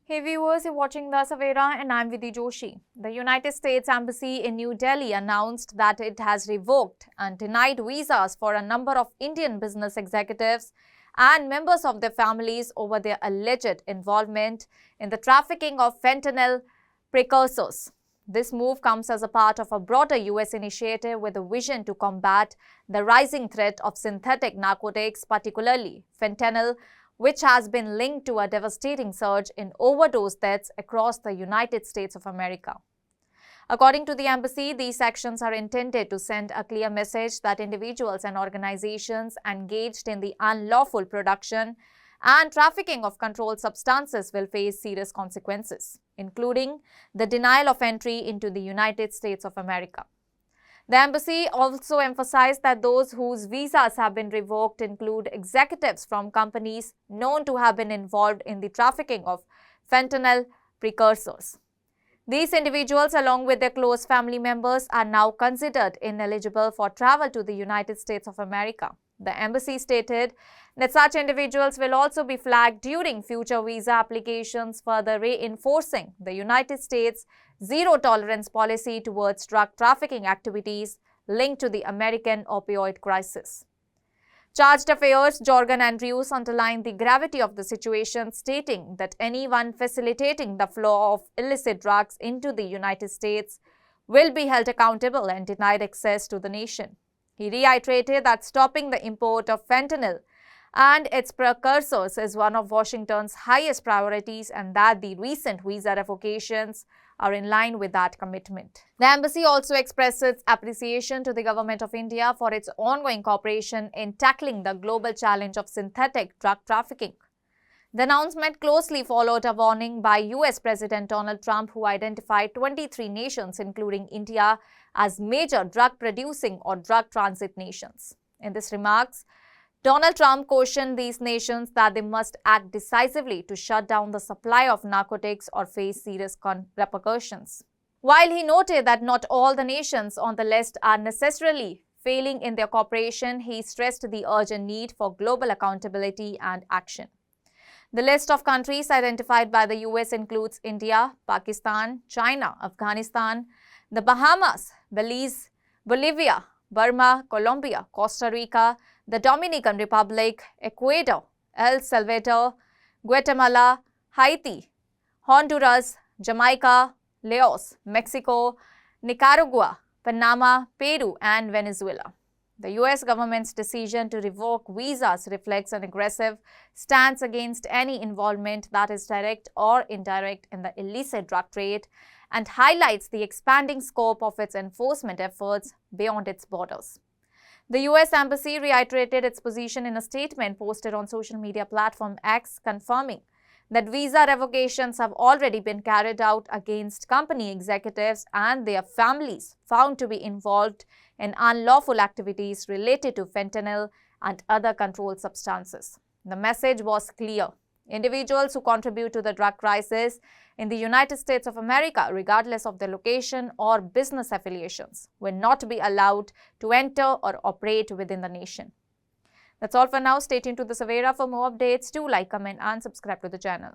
Hey viewers, you're watching the Savera and I'm Vidhi Joshi. The United States Embassy in New Delhi announced that it has revoked and denied visas for a number of Indian business executives and members of their families over their alleged involvement in the trafficking of fentanyl precursors. This move comes as a part of a broader US initiative with a vision to combat the rising threat of synthetic narcotics, particularly fentanyl, which has been linked to a devastating surge in overdose deaths across the United States of America. According to the embassy, these actions are intended to send a clear message that individuals and organizations engaged in the unlawful production and trafficking of controlled substances will face serious consequences, including the denial of entry into the United States of America. The embassy also emphasized that those whose visas have been revoked include executives from companies known to have been involved in the trafficking of fentanyl precursors. These individuals, along with their close family members, are now considered ineligible for travel to the United States of America. The embassy stated that such individuals will also be flagged during future visa applications, further reinforcing the United States' zero-tolerance policy towards drug trafficking activities linked to the American opioid crisis. Chargé d'Affaires Jorgen Andrews underlined the gravity of the situation, stating that anyone facilitating the flow of illicit drugs into the United States will be held accountable and denied access to the nation. He reiterated that stopping the import of fentanyl and its precursors is one of Washington's highest priorities and that the recent visa revocations are in line with that commitment. The embassy also expressed its appreciation to the Government of India for its ongoing cooperation in tackling the global challenge of synthetic drug trafficking. The announcement closely followed a warning by US President Donald Trump, who identified 23 nations, including India, as major drug-producing or drug transit nations. In these remarks, Donald Trump cautioned these nations that they must act decisively to shut down the supply of narcotics or face serious repercussions. While he noted that not all the nations on the list are necessarily failing in their cooperation, he stressed the urgent need for global accountability and action. The list of countries identified by the US includes India, Pakistan, China, Afghanistan, the Bahamas, Belize, Bolivia, Burma, Colombia, Costa Rica, the Dominican Republic, Ecuador, El Salvador, Guatemala, Haiti, Honduras, Jamaica, Laos, Mexico, Nicaragua, Panama, Peru, and Venezuela. The US government's decision to revoke visas reflects an aggressive stance against any involvement that is direct or indirect in the illicit drug trade and highlights the expanding scope of its enforcement efforts beyond its borders. The US Embassy reiterated its position in a statement posted on social media platform X, confirming that visa revocations have already been carried out against company executives and their families found to be involved in unlawful activities related to fentanyl and other controlled substances. The message was clear. Individuals who contribute to the drug crisis in the United States of America, regardless of their location or business affiliations, will not be allowed to enter or operate within the nation. That's all for now. Stay tuned to the Savera for more updates. Do like, comment and subscribe to the channel.